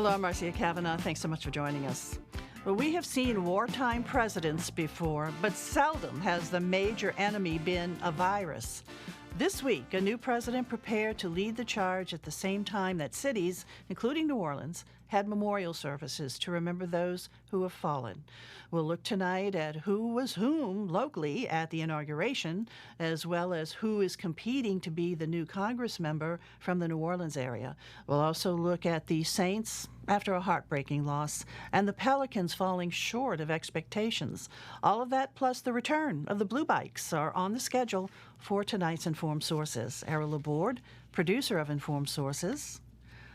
Hello, I'm Marcia Cavanaugh. Thanks so much for joining us. Well, we have seen wartime presidents before, but seldom has the major enemy been a virus. This week, a new president prepared to lead the charge at the same time that cities, including New Orleans, had memorial services to remember those who have fallen. We'll look tonight at who was whom locally at the inauguration, as well as who is competing to be the new congressmember from the New Orleans area. We'll also look at the Saints after a heartbreaking loss, and the Pelicans falling short of expectations. All of that plus the return of the Blue Bikes are on the schedule for tonight's Informed Sources. Errol Laborde, producer of Informed Sources.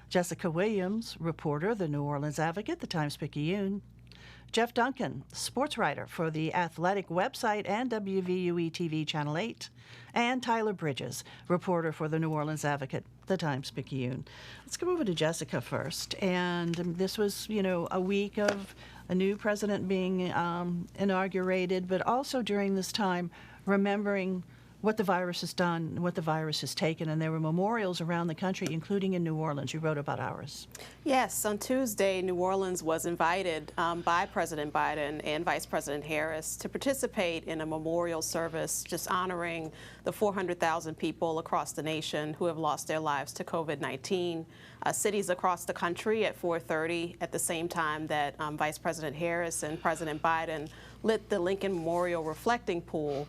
Jessica Williams, reporter, the New Orleans Advocate, the Times-Picayune. Jeff Duncan, sports writer for the Athletic website and WVUE TV Channel 8. And Tyler Bridges, reporter for the New Orleans Advocate, the Times-Picayune. Let's come over to Jessica first. And this was, a week of a new president being inaugurated, but also during this time remembering what the virus has done, what the virus has taken, and there were memorials around the country, including in New Orleans. You wrote about ours. Yes, on Tuesday, New Orleans was invited by President Biden and Vice President Harris to participate in a memorial service just honoring the 400,000 people across the nation who have lost their lives to COVID-19. Cities across the country at 4:30, at the same time that Vice President Harris and President Biden lit the Lincoln Memorial Reflecting Pool,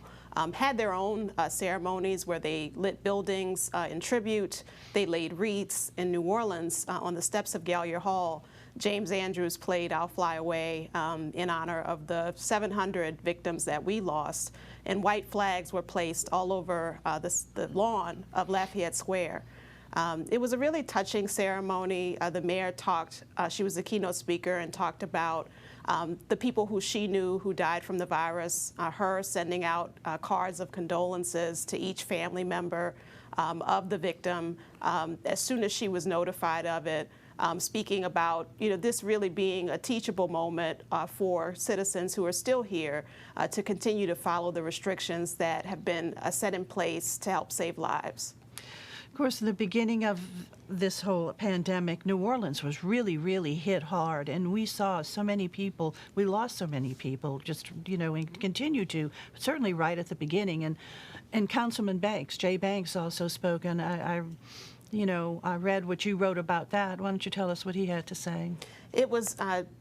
had their own ceremonies where they lit buildings in tribute. They laid wreaths in New Orleans on the steps of Gallier Hall. James Andrews played I'll Fly Away in honor of the 700 victims that we lost, and white flags were placed all over the lawn of Lafayette Square. It was a really touching ceremony. The mayor talked, she was the keynote speaker, and talked about the people who she knew who died from the virus, her sending out cards of condolences to each family member of the victim as soon as she was notified of it, speaking about this really being a teachable moment for citizens who are still here to continue to follow the restrictions that have been set in place to help save lives. Of course, in the beginning of this whole pandemic, New Orleans was really, really hit hard, and we saw so many people, we lost so many people, just, and continue to, certainly right at the beginning. And Councilman Banks, Jay Banks, also spoke, and I read what you wrote about that. Why don't you tell us what he had to say? It was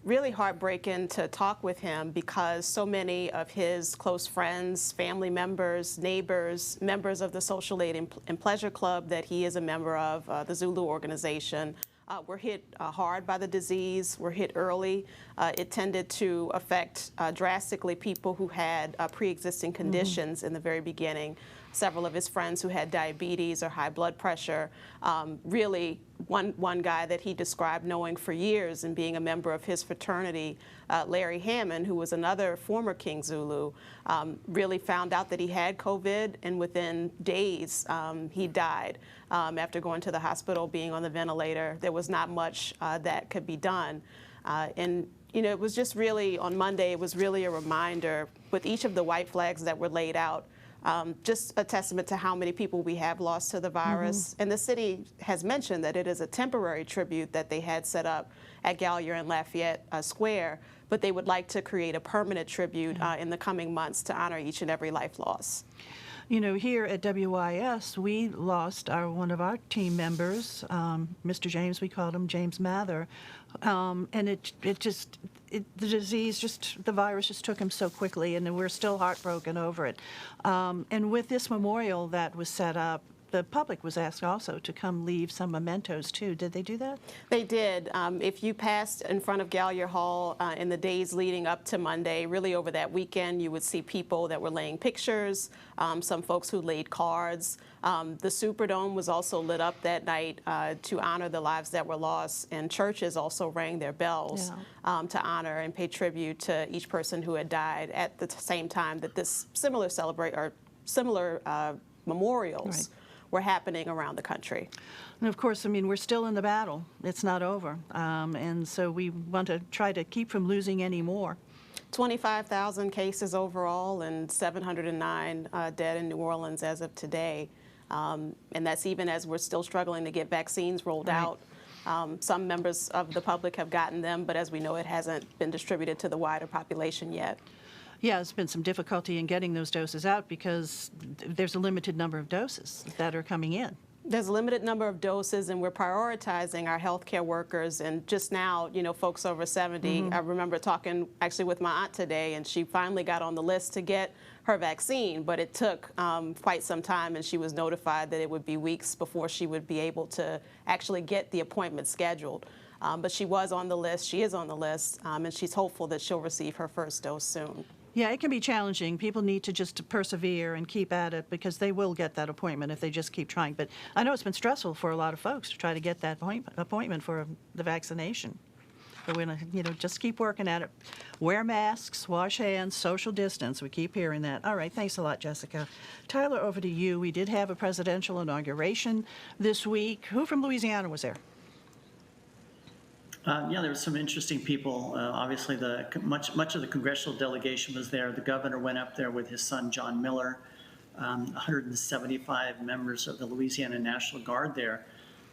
really heartbreaking to talk with him because so many of his close friends, family members, neighbors, members of the Social Aid and Pleasure Club that he is a member of, the Zulu organization, were hit hard by the disease, were hit early. It tended to affect drastically people who had pre-existing conditions in the very beginning. Several of his friends who had diabetes or high blood pressure. Really, one guy that he described knowing for years and being a member of his fraternity, Larry Hammond, who was another former King Zulu, really found out that he had COVID, and within days he died after going to the hospital, being on the ventilator. There was not much that could be done. And it was just really, on Monday, it was really a reminder with each of the white flags that were laid out, just a testament to how many people we have lost to the virus. And the city has mentioned that it is a temporary tribute that they had set up at Gallier and Lafayette Square, but they would like to create a permanent tribute in the coming months to honor each and every life lost. Here at WYES, we lost one of our team members, Mr. James, we called him James Mather, and the virus just took him so quickly, and we're still heartbroken over it. And with this memorial that was set up, the public was asked also to come leave some mementos too. Did they do that? They did. If you passed in front of Gallier Hall in the days leading up to Monday, really over that weekend, you would see people that were laying pictures, some folks who laid cards. The Superdome was also lit up that night to honor the lives that were lost, and churches also rang their bells to honor and pay tribute to each person who had died at the same time that this similar memorials were happening around the country. And of course, we're still in the battle. It's not over. And so we want to try to keep from losing any more. 25,000 cases overall and 709 dead in New Orleans as of today. And that's even as we're still struggling to get vaccines rolled out. Some members of the public have gotten them, but as we know, it hasn't been distributed to the wider population yet. Yeah, there's been some difficulty in getting those doses out because there's a limited number of doses that are coming in. There's a limited number of doses, and we're prioritizing our healthcare workers. And just now, folks over 70, I remember talking actually with my aunt today, and she finally got on the list to get her vaccine, but it took quite some time, and she was notified that it would be weeks before she would be able to actually get the appointment scheduled. But she was on the list, she is on the list, and she's hopeful that she'll receive her first dose soon. Yeah, it can be challenging. People need to just persevere and keep at it because they will get that appointment if they just keep trying. But I know it's been stressful for a lot of folks to try to get that appointment for the vaccination. But we're going to, just keep working at it. Wear masks, wash hands, social distance. We keep hearing that. All right, thanks a lot, Jessica. Tyler, over to you. We did have a presidential inauguration this week. Who from Louisiana was there? Yeah, there were some interesting people. Obviously, much of the congressional delegation was there. The governor went up there with his son, John Miller. 175 members of the Louisiana National Guard there.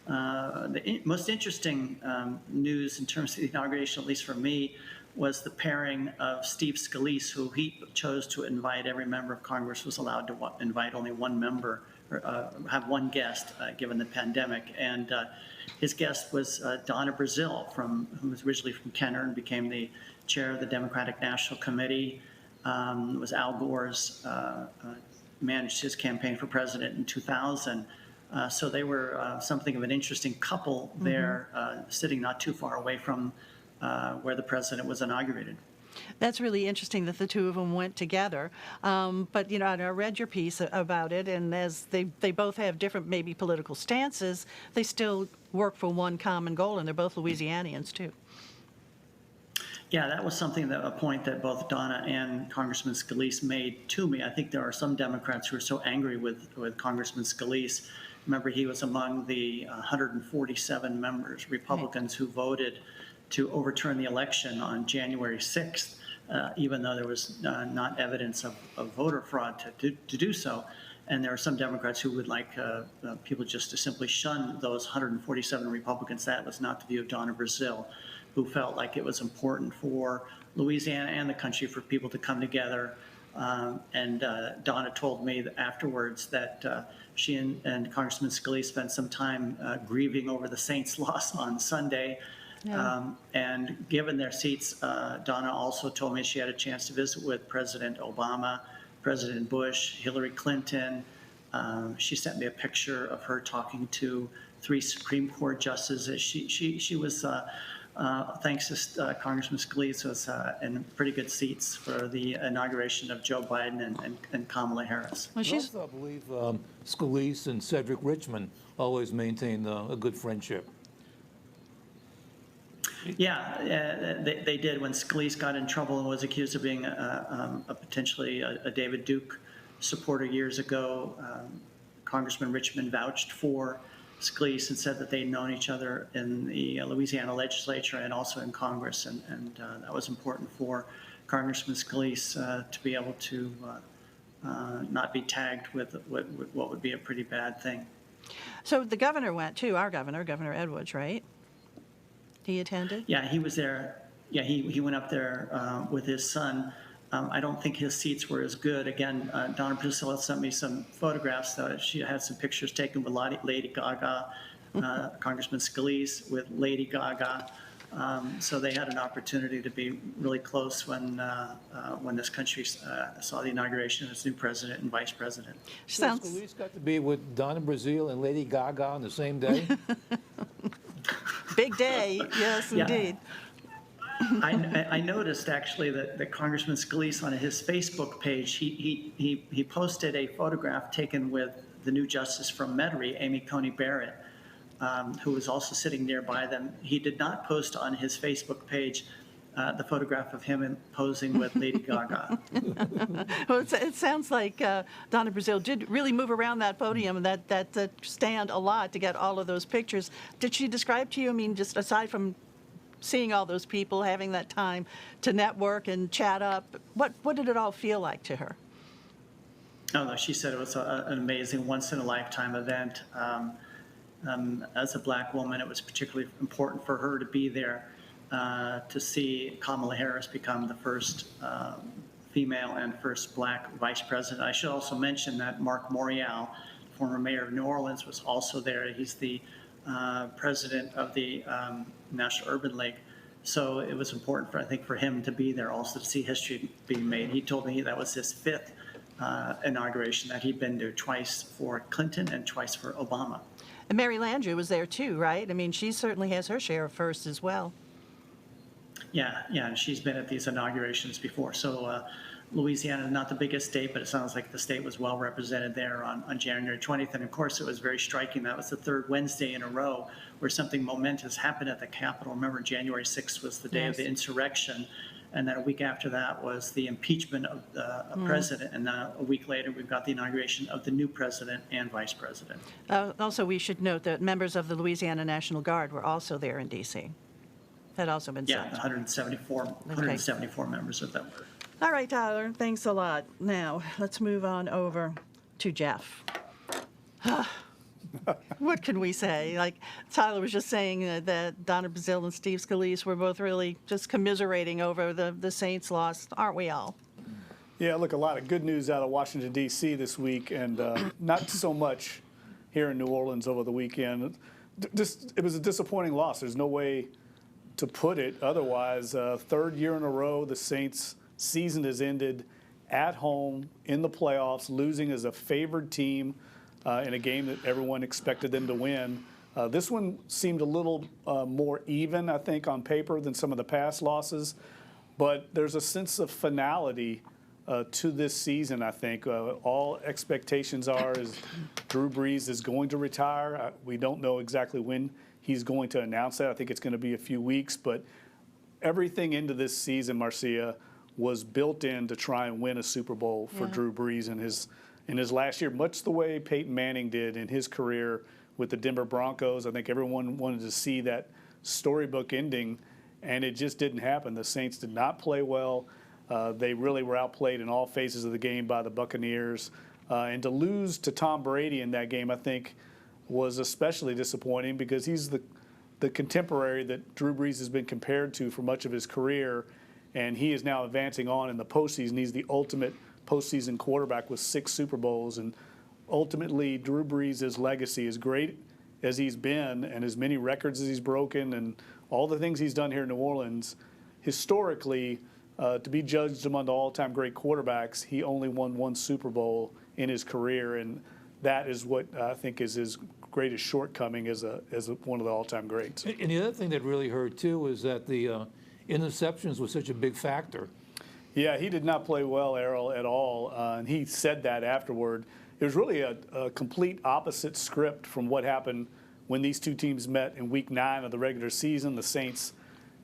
The most interesting news in terms of the inauguration, at least for me, was the pairing of Steve Scalise, who he chose to invite. Every member of Congress was allowed to invite only one member, or have one guest, given the pandemic. And his guest was Donna Brazile, who was originally from Kenner and became the chair of the Democratic National Committee. Was Al Gore's, managed his campaign for president in 2000. So they were something of an interesting couple there, sitting not too far away from where the president was inaugurated. That's really interesting that the two of them went together. But, I read your piece about it, and as they both have different maybe political stances, they still work for one common goal, and they're both Louisianians, too. Yeah, that was a point that both Donna and Congressman Scalise made to me. I think there are some Democrats who are so angry with Congressman Scalise. Remember, he was among the 147 members, Republicans, who voted to overturn the election on January 6th, even though there was not evidence of voter fraud to do so. And there are some Democrats who would like people just to simply shun those 147 Republicans. That was not the view of Donna Brazile, who felt like it was important for Louisiana and the country for people to come together. And Donna told me afterwards that she and Congressman Scalise spent some time grieving over the Saints' loss on Sunday. Yeah. And given their seats, Donna also told me she had a chance to visit with President Obama, President Bush, Hillary Clinton. She sent me a picture of her talking to 3 Supreme Court justices. She was, thanks to Congressman Scalise, was in pretty good seats for the inauguration of Joe Biden and Kamala Harris. Well, I believe Scalise and Cedric Richmond always maintained a good friendship. Yeah, they did. When Scalise got in trouble and was accused of being potentially a David Duke supporter years ago, Congressman Richmond vouched for Scalise and said that they'd known each other in the Louisiana legislature and also in Congress, and that was important for Congressman Scalise to be able to not be tagged with what would be a pretty bad thing. So the governor went too, our governor, Governor Edwards, right? He attended? Yeah, he was there. Yeah, he went up there with his son. I don't think his seats were as good. Again, Donna Priscilla sent me some photographs. She had some pictures taken with Lady Gaga, Congressman Scalise with Lady Gaga. So they had an opportunity to be really close when this country saw the inauguration of its new president and vice president. Scalise got to be with Donna Brazile and Lady Gaga on the same day? Big day, yes, indeed. I noticed actually that Congressman Scalise on his Facebook page, he posted a photograph taken with the new justice from Metairie, Amy Coney Barrett, who was also sitting nearby them. He did not post on his Facebook page the photograph of him posing with Lady Gaga. Well, it sounds like Donna Brazile did really move around that podium and that stand a lot to get all of those pictures. Did she describe to you, I mean, just aside from seeing all those people, having that time to network and chat up, what did it all feel like to her? Oh, no, she said it was an amazing, once-in-a-lifetime event. As a black woman, it was particularly important for her to be there to see Kamala Harris become the first female and first black vice president. I should also mention that Mark Morial, former mayor of New Orleans, was also there. He's the president of the National Urban League. So it was important, I think, for him to be there also to see history being made. He told me that was his 5th inauguration, that he'd been there twice for Clinton and twice for Obama. And Mary Landrieu was there too, right? I mean, she certainly has her share of firsts as well. Yeah, and she's been at these inaugurations before. So Louisiana is not the biggest state, but it sounds like the state was well represented there on January 20th. And of course, it was very striking. That was the 3rd Wednesday in a row where something momentous happened at the Capitol. Remember, January 6th was the day of the insurrection. And then a week after that was the impeachment of the president. And then a week later, we've got the inauguration of the new president and vice president. Also, we should note that members of the Louisiana National Guard were also there in D.C. Had also been Yeah, signed. 174 members of that were. All right, Tyler, thanks a lot. Now, let's move on over to Jeff. What can we say? Like Tyler was just saying that Donna Brazile and Steve Scalise were both really just commiserating over the Saints' loss, aren't we all? Yeah, look, a lot of good news out of Washington, D.C. this week, and not so much here in New Orleans over the weekend. It was a disappointing loss. There's no way to put it otherwise. 3rd year in a row, the Saints' season has ended at home in the playoffs, losing as a favored team in a game that everyone expected them to win. This one seemed a little more even, I think, on paper than some of the past losses. But there's a sense of finality to this season, I think. All expectations are is Drew Brees is going to retire. We don't know exactly when he's going to announce that. I think it's going to be a few weeks. But everything into this season, Marcia, was built in to try and win a Super Bowl for Drew Brees in his last year, much the way Peyton Manning did in his career with the Denver Broncos. I think everyone wanted to see that storybook ending, and it just didn't happen. The Saints did not play well. They really were outplayed in all phases of the game by the Buccaneers. And to lose to Tom Brady in that game, I think, was especially disappointing because he's the contemporary that Drew Brees has been compared to for much of his career, and he is now advancing on in the postseason. He's the ultimate postseason quarterback with 6 Super Bowls, and ultimately Drew Brees' legacy, as great as he's been and as many records as he's broken and all the things he's done here in New Orleans, historically, to be judged among the all-time great quarterbacks, he only won 1 Super Bowl in his career, and that is what I think is his greatest shortcoming as one of the all-time greats. And the other thing that really hurt, too, is that the interceptions was such a big factor. Yeah, he did not play well, Errol, at all, and he said that afterward. It was really a complete opposite script from what happened when these two teams met in Week 9 of the regular season. The Saints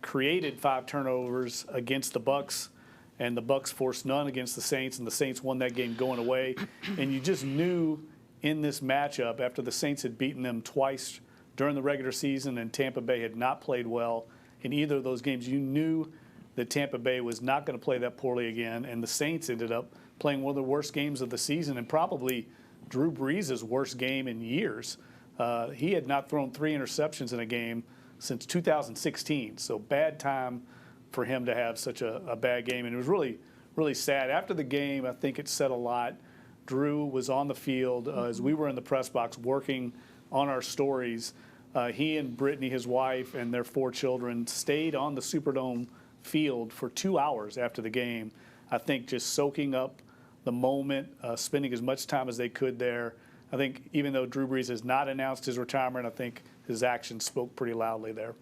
created 5 turnovers against the Bucs, and the Bucs forced none against the Saints, and the Saints won that game going away. And you just knew in this matchup, after the Saints had beaten them twice during the regular season and Tampa Bay had not played well in either of those games, you knew that Tampa Bay was not going to play that poorly again, and the Saints ended up playing one of the worst games of the season and probably Drew Brees' worst game in years. He had not thrown 3 interceptions in a game since 2016, so bad time for him to have such a bad game, and it was really, really sad. After the game, I think it said a lot. Drew was on the field as we were in the press box working on our stories. He and Brittany, his wife, and their 4 children stayed on the Superdome field for 2 hours after the game, I think just soaking up the moment, spending as much time as they could there. I think even though Drew Brees has not announced his retirement, I think his actions spoke pretty loudly there.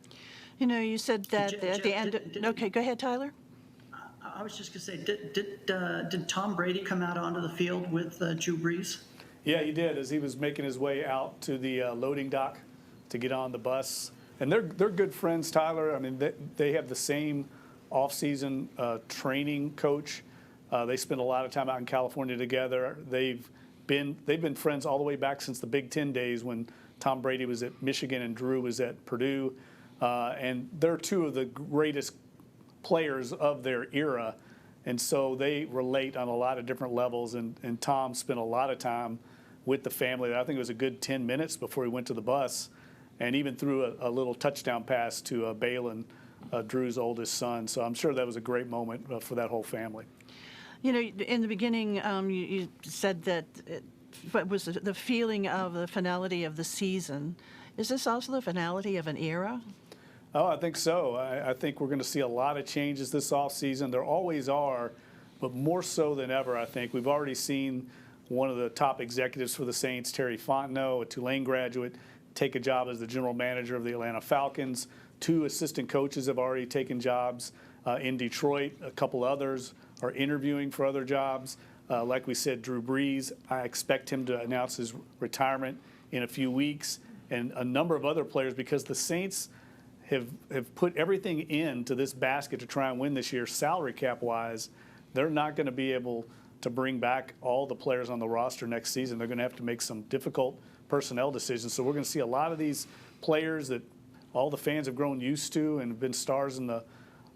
You know, you said that at the end. Okay, go ahead, Tyler. I was just going to say, did Tom Brady come out onto the field with Drew Brees? Yeah, he did, as he was making his way out to the loading dock to get on the bus. And they're good friends, Tyler. I mean, they have the same off-season training coach. They spend a lot of time out in California together. They've been friends all the way back since the Big Ten days when Tom Brady was at Michigan and Drew was at Purdue. And they're 2 of the greatest players of their era. And so they relate on a lot of different levels. And Tom spent a lot of time with the family. I think it was a good 10 minutes before he went to the bus, and even threw a little touchdown pass to Balin, Drew's oldest son. So I'm sure that was a great moment for that whole family. You know, in the beginning, you said that it was the feeling of the finality of the season. Is this also the finality of an era? Oh, I think so. I think we're going to see a lot of changes this offseason. There always are, but more so than ever, I think. We've already seen one of the top executives for the Saints, Terry Fontenot, a Tulane graduate, take a job as the general manager of the Atlanta Falcons. 2 assistant coaches have already taken jobs in Detroit. A couple others are interviewing for other jobs. Like we said, Drew Brees, I expect him to announce his retirement in a few weeks, and a number of other players, because the Saints have put everything into this basket to try and win this year, salary cap wise. They're not going to be able to bring back all the players on the roster next season. They're going to have to make some difficult personnel decisions. So we're going to see a lot of these players that all the fans have grown used to and have been stars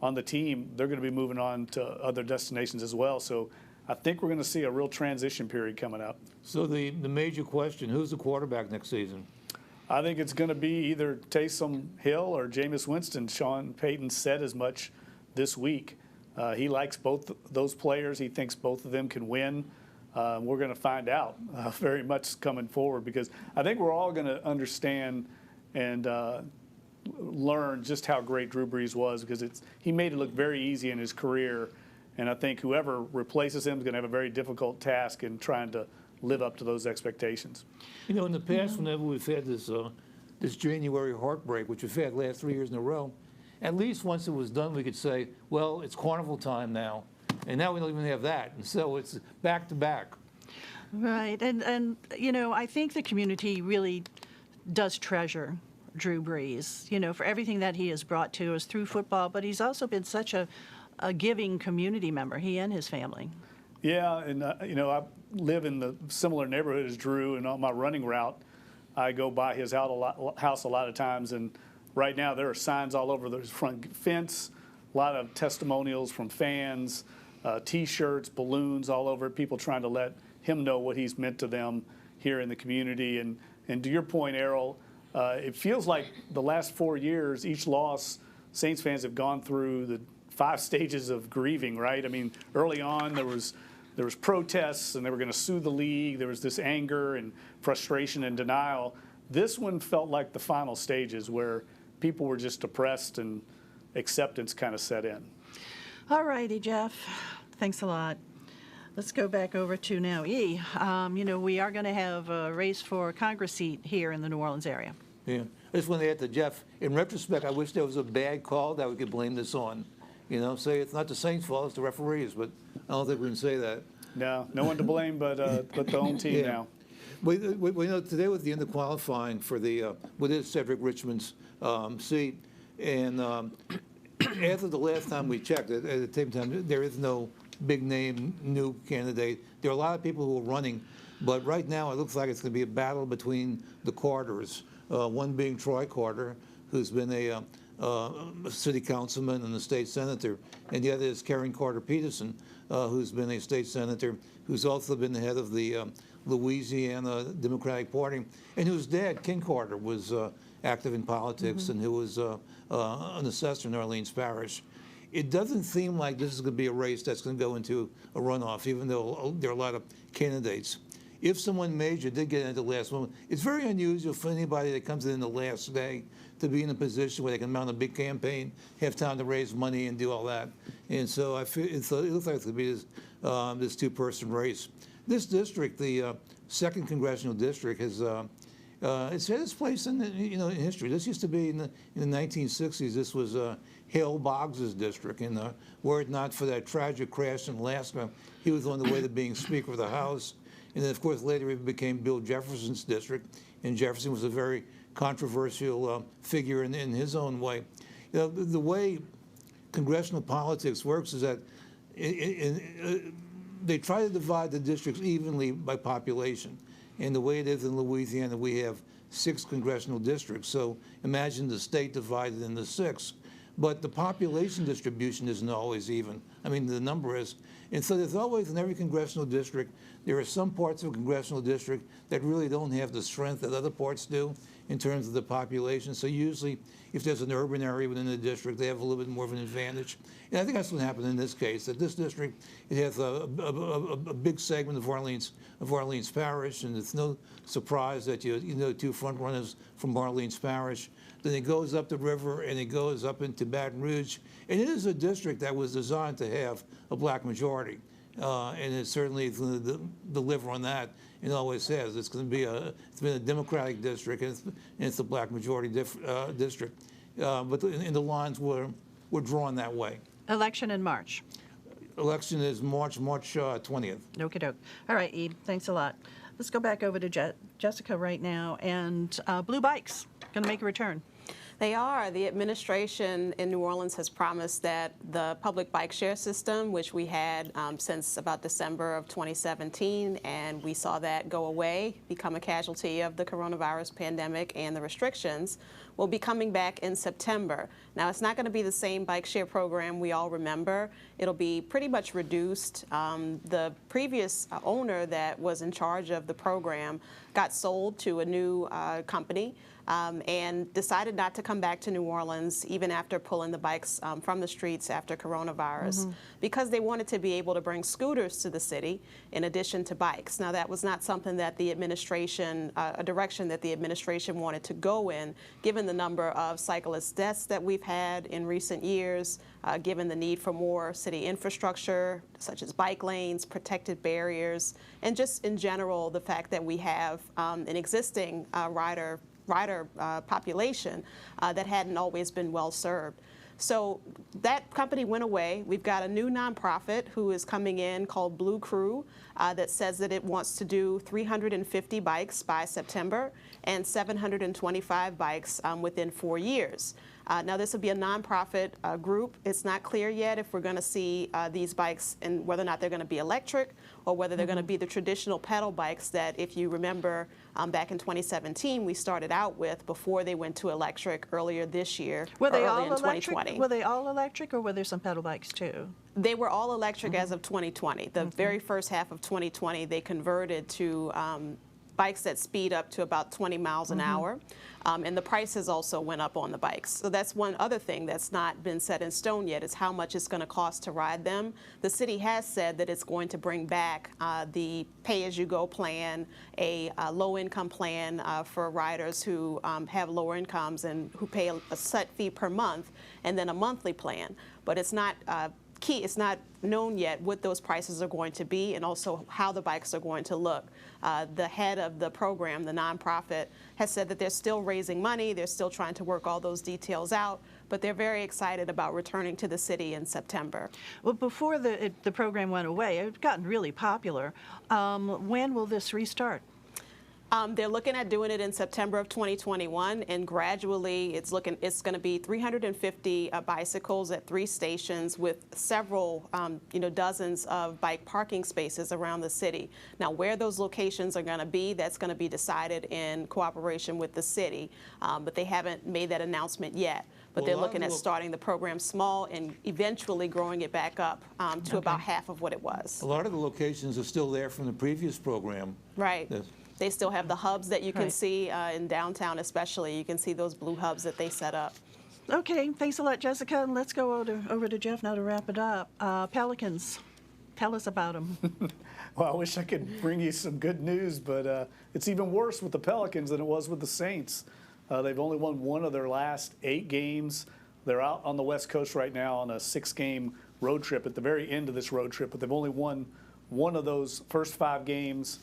on the team. They're going to be moving on to other destinations as well. So I think we're going to see a real transition period coming up. So the major question, who's the quarterback next season? I think it's going to be either Taysom Hill or Jameis Winston. Sean Payton said as much this week. He likes both those players. He thinks both of them can win. We're going to find out very much coming forward, because I think we're all going to understand and learn just how great Drew Brees was, because he made it look very easy in his career. And I think whoever replaces him is going to have a very difficult task in trying to live up to those expectations. You know, in the past, whenever we've had this January heartbreak, which we've had last 3 years in a row, at least once it was done, we could say, well, it's carnival time now. And now we don't even have that. And so it's back to back. Right. And you know, I think the community really does treasure Drew Brees, you know, for everything that he has brought to us through football, but he's also been such a giving community member, he and his family. Yeah, and you know, I live in the similar neighborhood as Drew, and on my running route, I go by his house a lot of times, and right now there are signs all over the front fence, a lot of testimonials from fans, T-shirts, balloons all over, people trying to let him know what he's meant to them here in the community. And to your point, Errol, it feels like the last 4 years, each loss, Saints fans have gone through the 5 stages of grieving, right? I mean, early on there was protests, and they were going to sue the league. There was this anger and frustration and denial. This one felt like the final stages, where people were just depressed and acceptance kind of set in. All righty, Jeff. Thanks a lot. Let's go back over to now E. You know, we are going to have a race for a Congress seat here in the New Orleans area. Yeah. I just want to add to Jeff, in retrospect, I wish there was a bad call that we could blame this on. You know, say it's not the Saints' fault, it's the referees, but I don't think we can say that. No one to blame but the home team now. We know today was the end of qualifying for the what is Cedric Richmond's seat, and after the last time we checked, at the same time, there is no big name new candidate. There are a lot of people who are running, but right now it looks like it's going to be a battle between the Carters. One being Troy Carter, who's been a city councilman and a state senator, and the other is Karen Carter Peterson, who's been a state senator, who's also been the head of the Louisiana Democratic Party, and whose dad, King Carter, was active in politics and who was an assessor in Orleans Parish. It doesn't seem like this is going to be a race that's going to go into a runoff, even though there are a lot of candidates. If someone major did get into the last moment, it's very unusual for anybody that comes in the last day to be in a position where they can mount a big campaign, have time to raise money and do all that. And so I feel it looks like it's going to be this two-person race. This district, the 2nd Congressional District, has it's had its place in in history. This used to be in the 1960s. This was Hale Boggs's district, and were it not for that tragic crash in Alaska, he was on the way to being Speaker of the House. And then, of course, later it became Bill Jefferson's district, and Jefferson was a very controversial figure in his own way. You know, the way congressional politics works is that they try to divide the districts evenly by population. And the way it is in Louisiana, we have 6 congressional districts. So imagine the state divided into 6. But the population distribution isn't always even I mean, the number is. And so there's always, in every congressional district, there are some parts of a congressional district that really don't have the strength that other parts do in terms of the population. So usually, if there's an urban area within the district, they have a little bit more of an advantage. And I think that's what happened in this case, that this district, it has a big segment of Orleans Parish, and it's no surprise that you know two front runners from Orleans Parish. Then it goes up the river and it goes up into Baton Rouge. And it is a district that was designed to have a black majority. And it certainly is going to deliver on that. It always has. It's going to be it's been a Democratic district, and it's a black majority district. But the lines were drawn that way. Election in March. Election is March 20th. Okie doke. All right, Eve, thanks a lot. Let's go back over to Jessica right now. And blue bikes going to make a return. They are. The administration in New Orleans has promised that the public bike share system, which we had since about December of 2017, and we saw that go away, become a casualty of the coronavirus pandemic and the restrictions, will be coming back in September. Now, it's not going to be the same bike share program we all remember. It'll be pretty much reduced. The previous owner that was in charge of the program got sold to a new company. And decided not to come back to New Orleans even after pulling the bikes from the streets after coronavirus, because they wanted to be able to bring scooters to the city in addition to bikes. Now, that was not something that the administration, a direction that the administration wanted to go in, given the number of cyclist deaths that we've had in recent years, given the need for more city infrastructure, such as bike lanes, protected barriers, and just in general, the fact that we have an existing rider population that hadn't always been well served. So that company went away. We've got a new nonprofit who is coming in called Blue Crew that says that it wants to do 350 bikes by September and 725 bikes within 4 years. Now, this will be a nonprofit group. It's not clear yet if we're going to see these bikes and whether or not they're going to be electric or whether they're going to be the traditional pedal bikes that, if you remember, back in 2017, we started out with before they went to electric earlier this year, Were they early all in 2020. Were they all electric, or were there some pedal bikes too? They were all electric as of 2020. The very first half of 2020, they converted to bikes that speed up to about 20 miles an hour. And the prices also went up on the bikes. So that's one other thing that's not been set in stone yet, is how much it's going to cost to ride them. The city has said that it's going to bring back the pay-as-you-go plan, a low-income plan for riders who have lower incomes and who pay a set fee per month, and then a monthly plan. But it's not it's not known yet what those prices are going to be and also how the bikes are going to look. The head of the program, the nonprofit, has said that they're still raising money, they're still trying to work all those details out, but they're very excited about returning to the city in September. Well, before the program went away, it had gotten really popular. When will this restart? They're looking at doing it in September of 2021, and gradually it's going to be 350 bicycles at 3 stations with several, dozens of bike parking spaces around the city. Now, where those locations are going to be, that's going to be decided in cooperation with the city, but they haven't made that announcement yet. But they're looking at starting the program small and eventually growing it back up to about half of what it was. A lot of the locations are still there from the previous program. Right. They still have the hubs that you can see in downtown especially. You can see those blue hubs that they set up. Okay, thanks a lot, Jessica. And let's go over to Jeff now to wrap it up. Pelicans, tell us about them. Well, I wish I could bring you some good news, but it's even worse with the Pelicans than it was with the Saints. They've only won 1 of their last 8 games. They're out on the West Coast right now on a 6-game road trip at the very end of this road trip, but they've only won 1 of those first 5 games.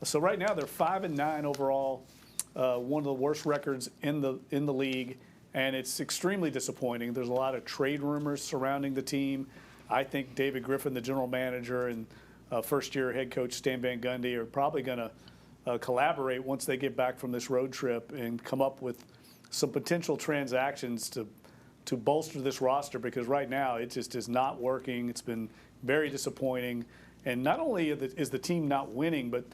So right now they're 5-9 overall, one of the worst records in the league, and it's extremely disappointing. There's a lot of trade rumors surrounding the team. I think David Griffin, the general manager, and first-year head coach Stan Van Gundy are probably going to collaborate once they get back from this road trip and come up with some potential transactions to bolster this roster, because right now it just is not working. It's been very disappointing, and not only is the team not winning, but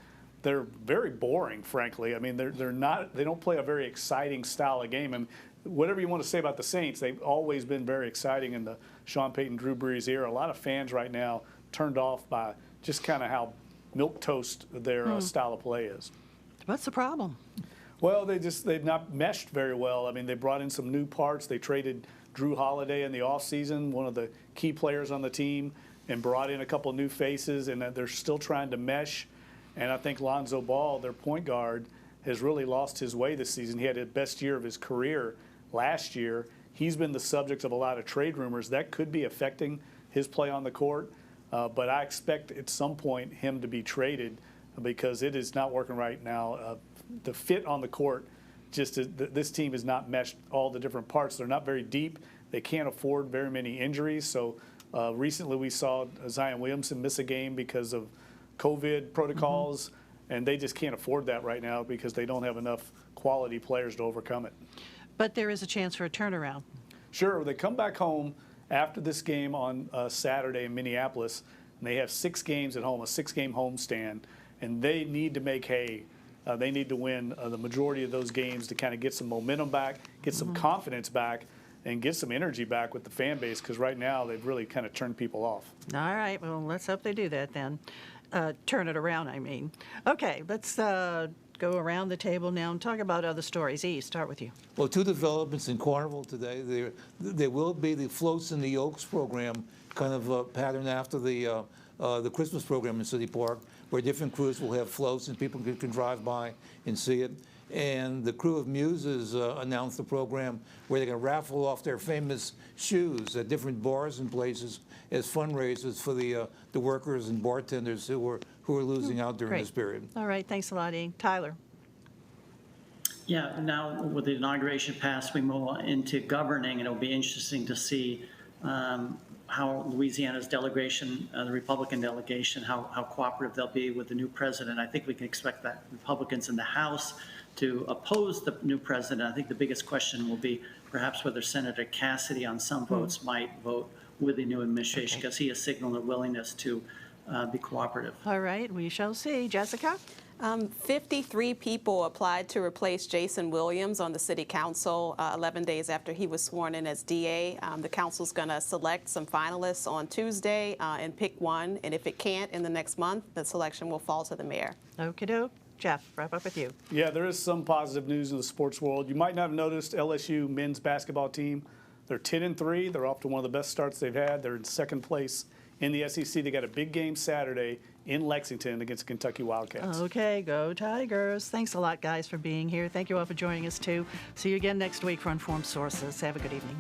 they're very boring, frankly. I mean, they don't play a very exciting style of game. And whatever you want to say about the Saints, they've always been very exciting in the Sean Payton, Drew Brees era. A lot of fans right now turned off by just kind of how milquetoast their style of play is. What's the problem? Well, they've not meshed very well. I mean, they brought in some new parts. They traded Drew Holiday in the offseason, one of the key players on the team, and brought in a couple of new faces, and they're still trying to mesh. And I think Lonzo Ball, their point guard, has really lost his way this season. He had the best year of his career last year. He's been the subject of a lot of trade rumors. That could be affecting his play on the court. But I expect at some point him to be traded because it is not working right now. The fit on the court, this team has not meshed all the different parts. They're not very deep. They can't afford very many injuries. So recently we saw Zion Williamson miss a game because of COVID protocols, and they just can't afford that right now because they don't have enough quality players to overcome it. But there is a chance for a turnaround. Sure. They come back home after this game on Saturday in Minneapolis, and they have 6 games at home, a 6-game homestand, and they need to make hay. They need to win the majority of those games to kind of get some momentum back, get some confidence back, and get some energy back with the fan base, because right now they've really kind of turned people off. All right. Well, let's hope they do that then. Turn it around, I mean. Okay, let's go around the table now and talk about other stories. E, start with you. Well, 2 developments in Carnival today. There will be the Floats in the Oaks program, kind of patterned after the Christmas program in City Park, where different crews will have floats and people can drive by and see it. And the crew of Muses announced the program where they're going to raffle off their famous shoes at different bars and places as fundraisers for the workers and bartenders who are losing out during this period. All right, thanks a lot, E. Tyler. Yeah, now with the inauguration passed, we move on into governing, and it'll be interesting to see how Louisiana's delegation, the Republican delegation, how cooperative they'll be with the new president. I think we can expect that Republicans in the House to oppose the new president. I think the biggest question will be perhaps whether Senator Cassidy on some votes might vote with the new administration, because he has signaled a willingness to be cooperative. All right, we shall see. Jessica? 53 people applied to replace Jason Williams on the city council 11 days after he was sworn in as DA. The council's going to select some finalists on Tuesday and pick one, and if it can't in the next month, the selection will fall to the mayor. Okie doke. Jeff, wrap up with you. Yeah, there is some positive news in the sports world. You might not have noticed LSU men's basketball team. They're 10-3. They're off to one of the best starts they've had. They're in second place in the SEC. They got a big game Saturday in Lexington against Kentucky Wildcats. Okay, go Tigers. Thanks a lot, guys, for being here. Thank you all for joining us, too. See you again next week for Informed Sources. Have a good evening.